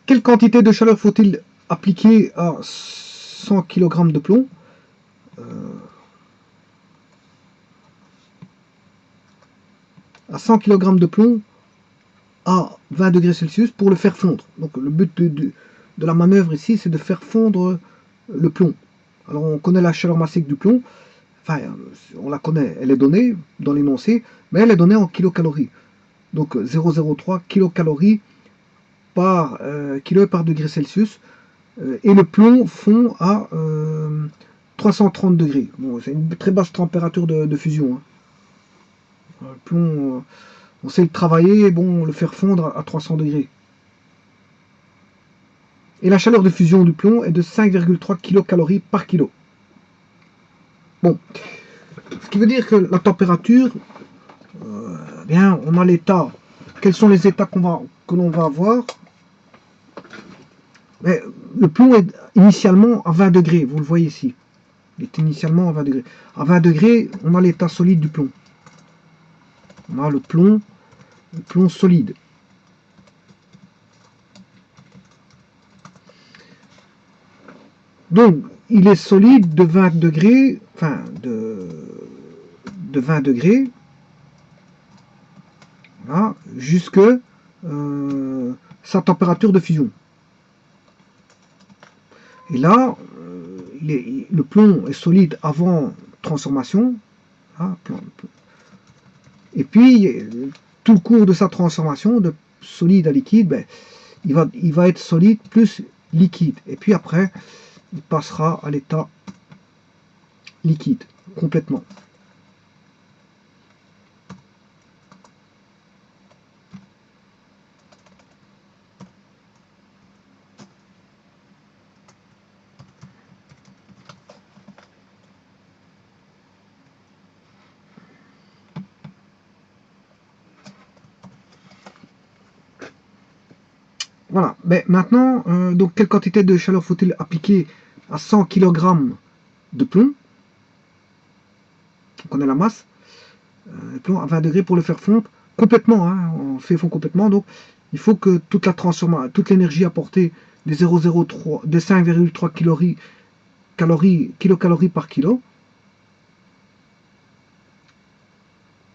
Quelle quantité de chaleur faut-il appliquer à 100 kg de plomb? À 100 kg de plomb à 20 degrés Celsius pour le faire fondre. Donc le but de la manœuvre ici, c'est de faire fondre le plomb. Alors on connaît la chaleur massique du plomb, enfin on la connaît, elle est donnée dans l'énoncé, mais elle est donnée en kilocalories. Donc 0,03 kilocalories par kilo par degré Celsius. Et le plomb fond à 330 degrés. Bon, c'est une très basse température de fusion. Hein. Le plomb, on sait le travailler, bon, le faire fondre à 300 degrés. Et la chaleur de fusion du plomb est de 5,3 kilocalories par kilo. Bon, ce qui veut dire que la température, bien, on a l'état. Quels sont les états que l'on va avoir? Mais le plomb est initialement à 20 degrés, vous le voyez ici. Il est initialement à 20 degrés. À 20 degrés, on a l'état solide du plomb. On a le plomb solide. Donc, il est solide de 20 degrés, enfin, de 20 degrés, voilà, jusque sa température de fusion. Et là, le plomb est solide avant transformation. Hein, et puis, tout le cours de sa transformation, de solide à liquide, ben, il va être solide plus liquide. Et puis après, il passera à l'état liquide, complètement. Voilà. Mais maintenant, donc quelle quantité de chaleur faut-il appliquer à 100 kg de plomb? On connaît la masse. Plomb à 20 degrés pour le faire fondre complètement. Hein, on fait fondre complètement. Donc, il faut que toute l'énergie apportée des 0,03, des 5,3 kilocalories par kilo.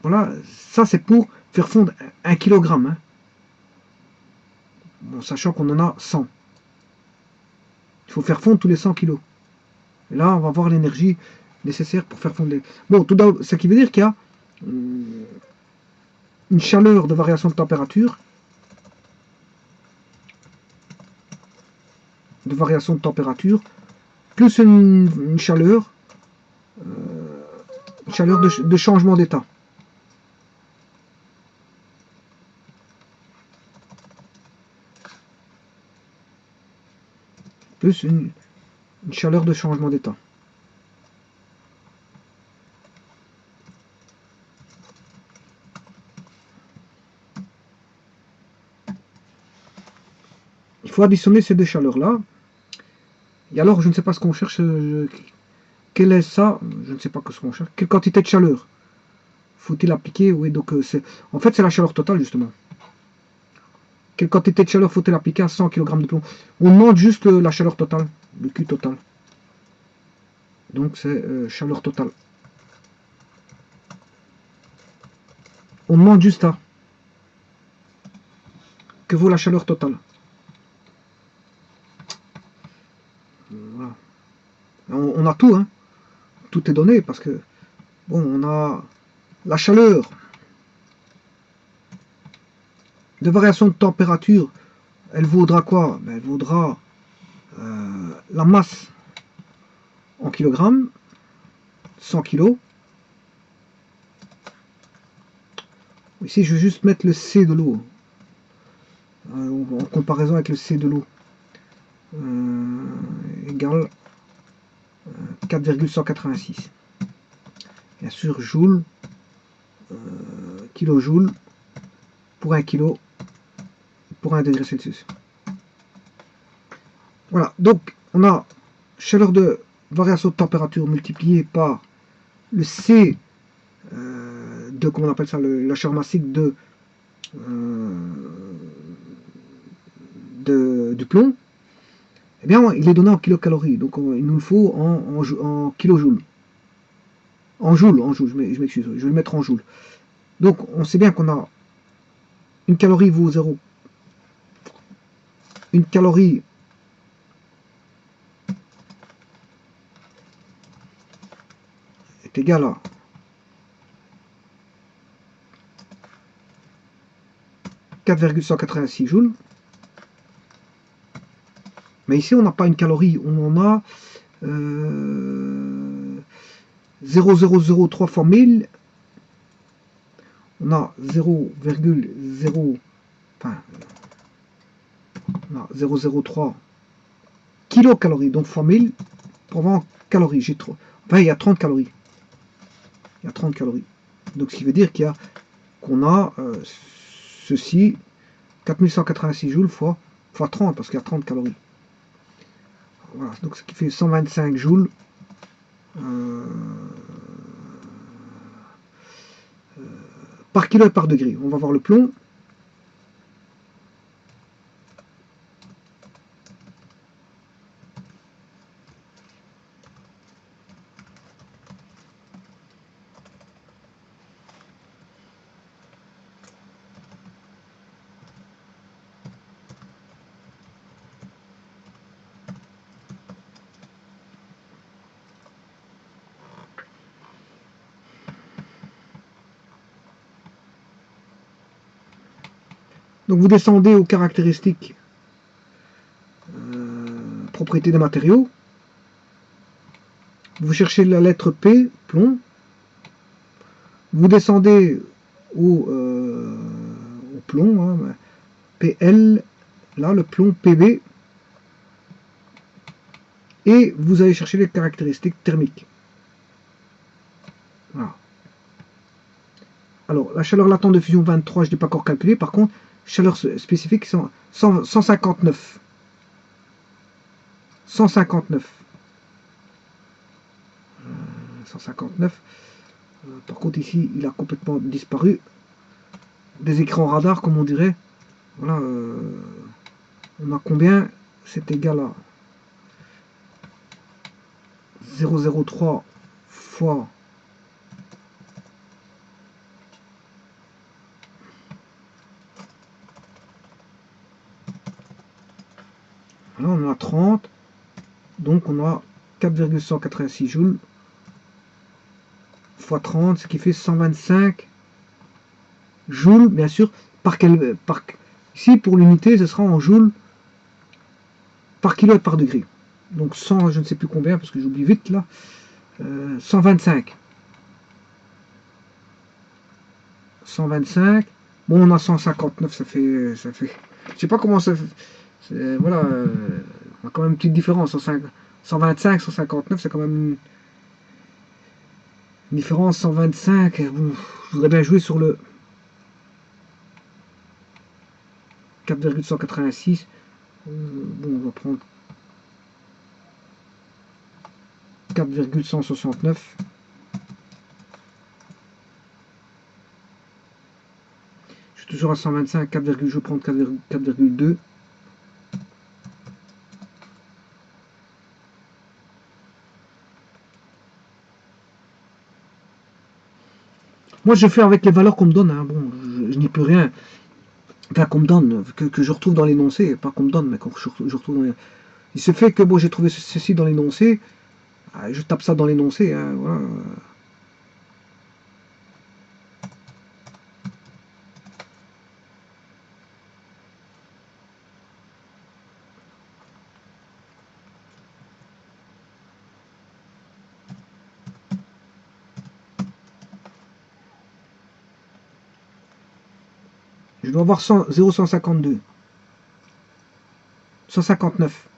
Voilà, ça c'est pour faire fondre 1 kg. Hein. Bon, sachant qu'on en a 100. Il faut faire fondre tous les 100 kg. Et là, on va voir l'énergie nécessaire pour faire fondre les... Bon, tout d'abord, ce qui veut dire qu'il y a une chaleur de variation de température, plus une chaleur de changement d'état. Plus une chaleur de changement d'état. Il faut additionner ces deux chaleurs-là. Et alors, je ne sais pas ce qu'on cherche. Quel est ça? Je ne sais pas ce qu'on cherche. Quelle quantité de chaleur faut-il appliquer? Oui, donc en fait, c'est la chaleur totale, justement. Quelle quantité de chaleur faut-il appliquer à 100 kg de plomb? On demande juste la chaleur totale, le Q total. Donc, c'est chaleur totale. On demande juste ça. Que vaut la chaleur totale? Voilà. On a tout, hein. Tout est donné parce que, bon, on a la chaleur de variation de température. Elle vaudra quoi? Ben, elle vaudra la masse en kilogrammes, 100 kg. Ici, je vais juste mettre le C de l'eau, en comparaison avec le C de l'eau. Égale 4,186. Bien sûr, joule, kilojoule pour 1 kg pour 1 degré Celsius. Voilà, donc on a chaleur de variation de température multipliée par le C de, comment on appelle ça, la chaleur massique de du plomb, eh bien, il est donné en kilocalories. Donc, il nous le faut en kilojoules. En joules, je m'excuse, je vais le mettre en joules. Donc, on sait bien qu'on a une calorie vaut 0. Une calorie est égale à 4,186 joules. Mais ici, on n'a pas une calorie, on en a 0,003 fois 1000. On a 0,0, enfin, on a 0,03 kilocalories, donc fois 1000 pour 20 calories. J'ai trop. Enfin, il y a 30 calories. Il y a 30 calories. Donc, ce qui veut dire qu'on a ceci, 4186 joules fois 30, parce qu'il y a 30 calories. Voilà, donc ce qui fait 125 joules par kilo et par degré. On va voir le plomb. Donc vous descendez aux caractéristiques, propriétés des matériaux. Vous cherchez la lettre P, plomb. Vous descendez au plomb, hein, PL, là le plomb PB. Et vous allez chercher les caractéristiques thermiques. Voilà. Alors, la chaleur latente de fusion 23, je ne l'ai pas encore calculé. Par contre, chaleur spécifique, 159. 159. 159. Par contre, ici, il a complètement disparu. Des écrans radar, comme on dirait. Voilà. On a combien? C'est égal à 0,03 fois là on a 30, donc on a 4,186 joules fois 30, ce qui fait 125 joules, bien sûr, ici pour l'unité ce sera en joules par kilo et par degré. Donc 100, je ne sais plus combien parce que j'oublie vite là, 125. 125. Bon, on a 159, ça fait. Je sais pas comment ça fait. Voilà, on a quand même une petite différence. 125, 159, c'est quand même une différence. 125. Bon, je voudrais bien jouer sur le 4,186. Bon, on va prendre 4,169. Je suis toujours à 125, je vais prendre 4,2. Moi, je fais avec les valeurs qu'on me donne. Hein. Bon, je n'y peux rien. Enfin, qu'on me donne, que je retrouve dans l'énoncé. Pas qu'on me donne, mais que je retrouve dans les... Il se fait que bon, j'ai trouvé ceci dans l'énoncé. Je tape ça dans l'énoncé. Hein, voilà. Je dois avoir 0,152. 159.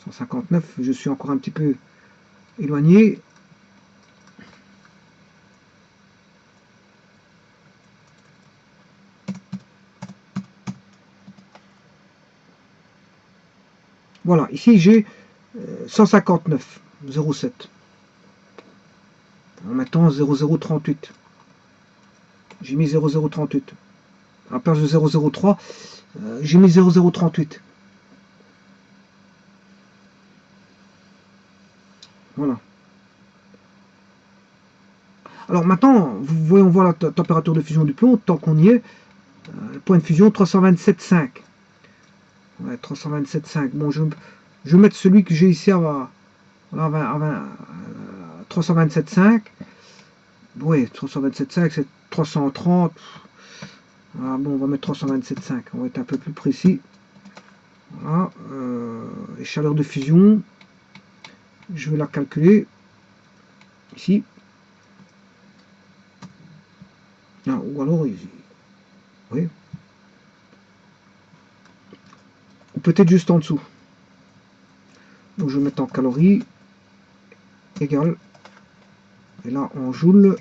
159, je suis encore un petit peu éloigné. Voilà, ici j'ai 159, 0,7. En mettant 0,038. J'ai mis 0,038. à la place de 0,03, j'ai mis 0,038. Voilà. Alors maintenant, voyons voir la température de fusion du plomb, tant qu'on y est. Point de fusion 327,5. Ouais, 327,5. Bon, je vais mettre celui que j'ai ici à 327,5. Oui, 327,5, c'est 330. Ah, bon, on va mettre 327,5. On va être un peu plus précis. Voilà. Et chaleur de fusion, je vais la calculer ici. Ah, ou alors ici. Oui. Ou peut-être juste en dessous. Donc je vais mettre en calories égale. Et là en joules.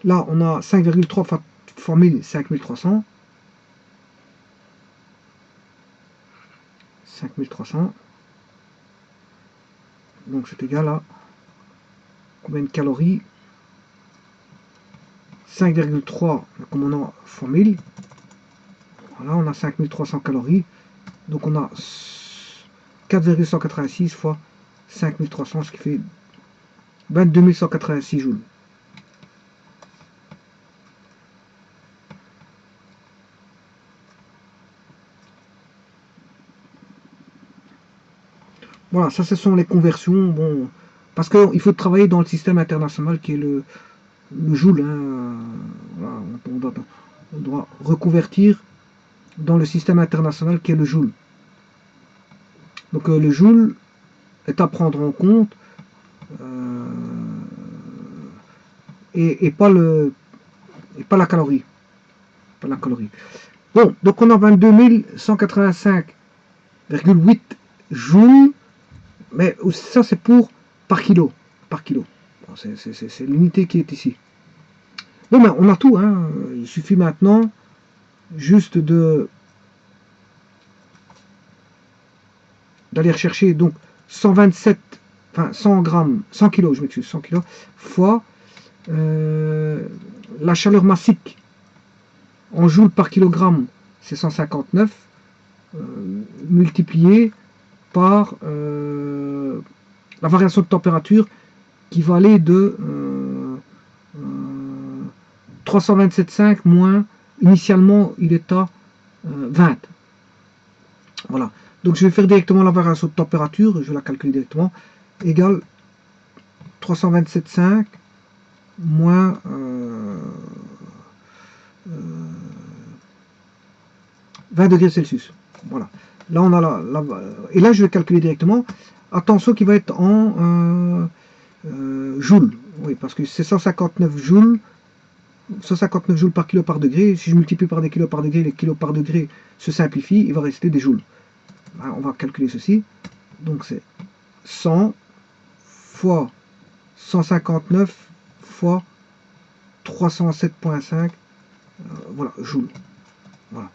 Là on a 5,3 fois 1000, 5300. 5300. Donc c'est égal à combien de calories? 5,3 comme on a fois 1000. Voilà, on a 5300 calories. Donc on a 4,186 fois 5300, ce qui fait 22 186 joules. Voilà, ça ce sont les conversions. Bon, parce qu'il faut travailler dans le système international qui est le joule. Hein. Voilà, on doit reconvertir dans le système international qui est le joule. Donc le joule est à prendre en compte et pas la calorie. Pas la calorie. Bon, donc on a 22 185,8 joules, mais ça c'est pour par kilo. Par kilo. Bon, c'est l'unité qui est ici. Bon, ben, on a tout. Hein. Il suffit maintenant juste d'aller rechercher donc 127, enfin 100 grammes, 100 kilos, je m'excuse, 100 kilos, fois la chaleur massique en joules par kilogramme, c'est 159, multiplié par la variation de température qui va aller de 327,5 moins, initialement il est à 20. Voilà. Donc je vais faire directement la variation de température, je vais la calculer directement, égale 327,5 moins 20 degrés Celsius. Voilà. Là on a et là je vais calculer directement. Attention qui va être en joules. Oui, parce que c'est 159 joules. 159 joules par kilo par degré. Si je multiplie par des kilos par degré, les kilos par degré se simplifient, il va rester des joules. Alors, on va calculer ceci. Donc c'est 100 fois 159 fois 307,5 voilà, joules. Voilà.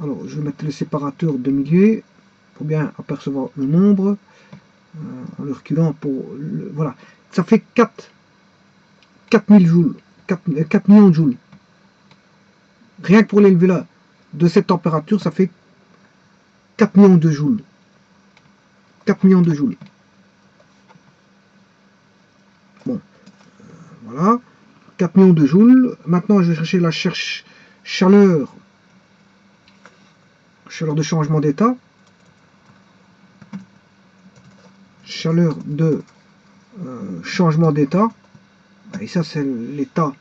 Alors je vais mettre le séparateur de milliers pour bien apercevoir le nombre en le reculant pour voilà. Ça fait 4000 joules, 4 millions de joules. Rien que pour l'élever là de cette température, ça fait 4 millions de joules. 4 millions de joules. Bon, voilà. 4 millions de joules. Maintenant, je vais chercher la chaleur de changement d'état. Chaleur de changement d'état. Et ça, c'est l'état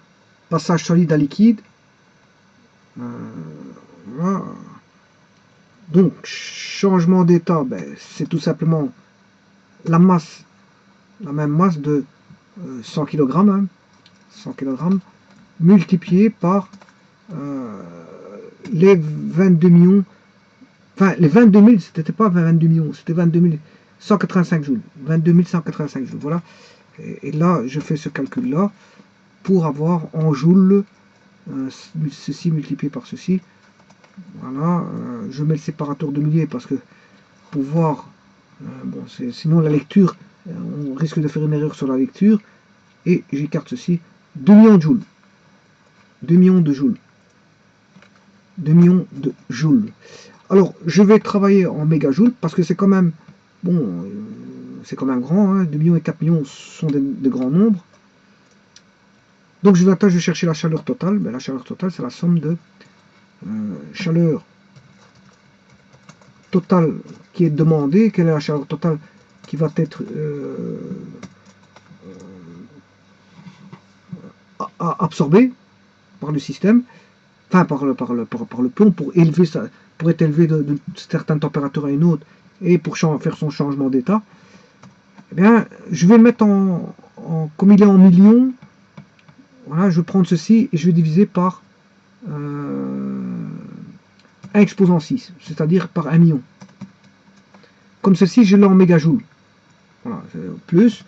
passage solide à liquide. Voilà. Donc, changement d'état, ben, c'est tout simplement la masse, la même masse de 100 kg, hein, 100 kg, multiplié par les 22 millions, enfin les 22 000, c'était pas 22 millions, c'était 22 185 joules, 22 185 joules, voilà. Et là, je fais ce calcul-là pour avoir en joules ceci multiplié par ceci, Voilà, je mets le séparateur de milliers parce que pour voir, bon, sinon la lecture, on risque de faire une erreur sur la lecture, et j'écarte ceci, 2 millions de joules, 2 millions de joules, 2 millions de joules. Alors, je vais travailler en mégajoules parce que c'est quand même, bon, c'est quand même grand, hein, 2 millions et 4 millions sont des grands nombres. Donc, je vais tâcher de chercher la chaleur totale. Ben, la chaleur totale, c'est la somme de chaleur totale qui est demandée. Quelle est la chaleur totale qui va être absorbée par le système, enfin par le plomb, pour être élevé de certaines températures à une autre et pour faire son changement d'état. Eh bien, je vais le mettre comme il est en millions. Voilà, je vais prendre ceci et je vais diviser par 1 exposant 6, c'est-à-dire par 1 million. Comme ceci, je l'ai en mégajoules. Voilà, plus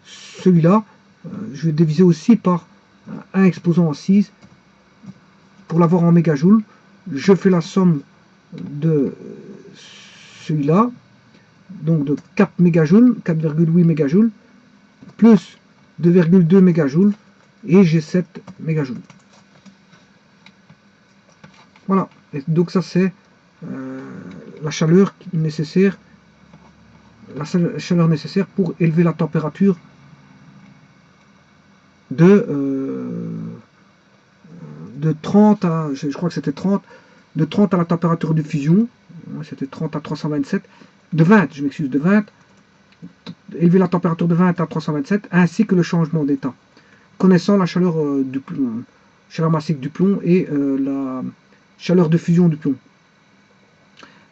celui-là, je vais diviser aussi par 1 exposant 6 pour l'avoir en mégajoules. Je fais la somme de celui-là, donc de 4 mégajoules, 4,8 mégajoules, plus 2,2 mégajoules, et j'ai 7 mégajoules. Voilà, et donc ça c'est la chaleur nécessaire, pour élever la température de 30 à, je crois que c'était 30, de 30 à la température de fusion, c'était 30 à 327, de 20, je m'excuse, de 20, élever la température de 20 à 327, ainsi que le changement d'état, connaissant la chaleur du plomb, chaleur massique du plomb et la chaleur de fusion du plomb.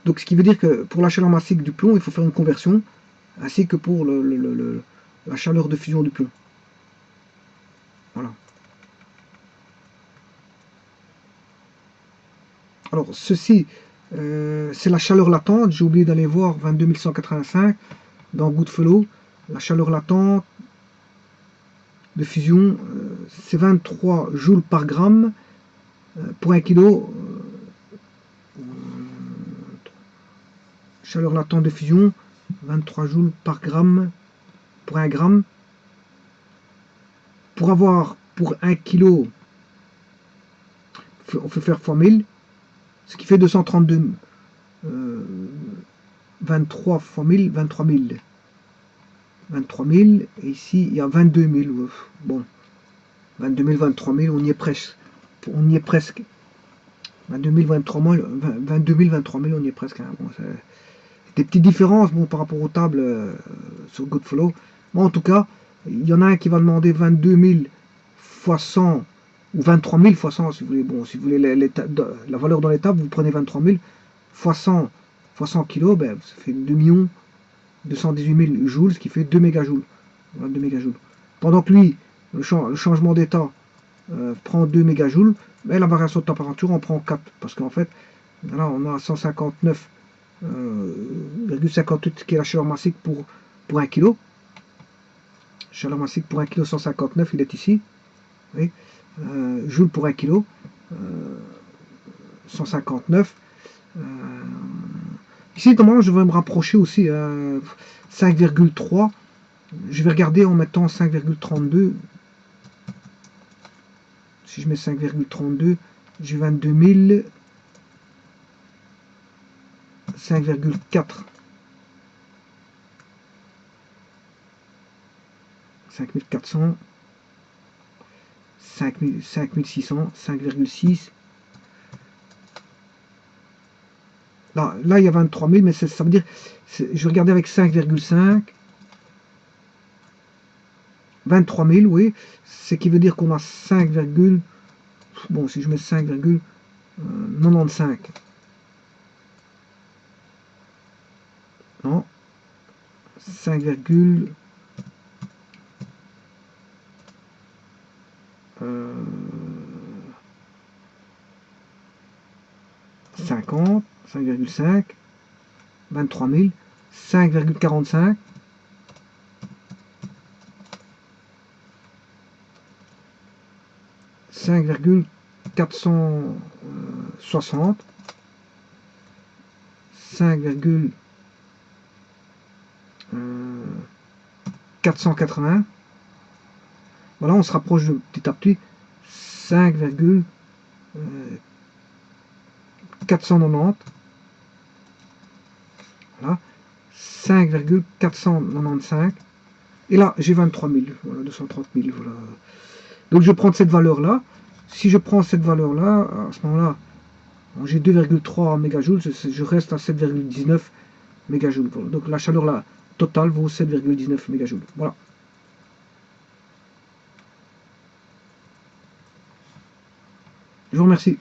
Donc ce qui veut dire que pour la chaleur massique du plomb, il faut faire une conversion, ainsi que pour la chaleur de fusion du plomb. Voilà. Alors ceci, c'est la chaleur latente. J'ai oublié d'aller voir 22 185 dans Goodfellow. La chaleur latente de fusion, c'est 23 joules par gramme pour 1 kg. Chaleur latente de fusion, 23 joules par gramme pour 1 gramme. Pour avoir pour 1 kg, on peut faire fois 1000, ce qui fait 232. 23 fois 1000, 23 000. 23 000, et ici il y a 22 000. Bon, 22 000, 23 000, on y est presque. On y est presque. 22 000, 23 000, 22 000, 23 000, on y est presque. Hein. Bon, des petites différences bon, par rapport aux tables sur Goodfellow. Bon, en tout cas, il y en a un qui va demander 22 000 fois 100 ou 23 000 fois 100 si vous voulez. Bon, si vous voulez la valeur dans les tables, vous prenez 23 000 fois 100 kg, ben, ça fait 2 218 000 joules, ce qui fait 2 mégajoules. Voilà, 2 mégajoules. Pendant que lui, le changement d'état prend 2 mégajoules, mais la variation de température en prend 4. Parce qu'en fait, là, on a 159,58 qui est la chaleur massique pour 1 kg. Chaleur massique pour 1 kg, 159, il est ici. Oui. Joules pour 1 kg, 159. Ici, normalement, je vais me rapprocher aussi. 5,3. Je vais regarder en mettant 5,32. Si je mets 5,32, j'ai 22 000. 5,4. 5400. 5600. 5,6. Là, il y a 23 000, mais ça veut dire, je vais regarder avec 5,5. 23 000, oui. Ce qui veut dire qu'on a 5, bon, si je mets 5,95. Non. 5, 50, 5,5, 23 000, 5,45, 5,400, 60, 5,480. Voilà, on se rapproche de petit à petit. 5,490. Voilà. 5,495. Et là, j'ai 23 000. Voilà, 230 000. Voilà. Donc, je vais prendre cette valeur-là. Si je prends cette valeur-là, à ce moment-là, j'ai 2,3 mégajoules. Je reste à 7,19 mégajoules. Voilà. Donc, la chaleur là, totale vaut 7,19 mégajoules. Voilà. Je vous remercie.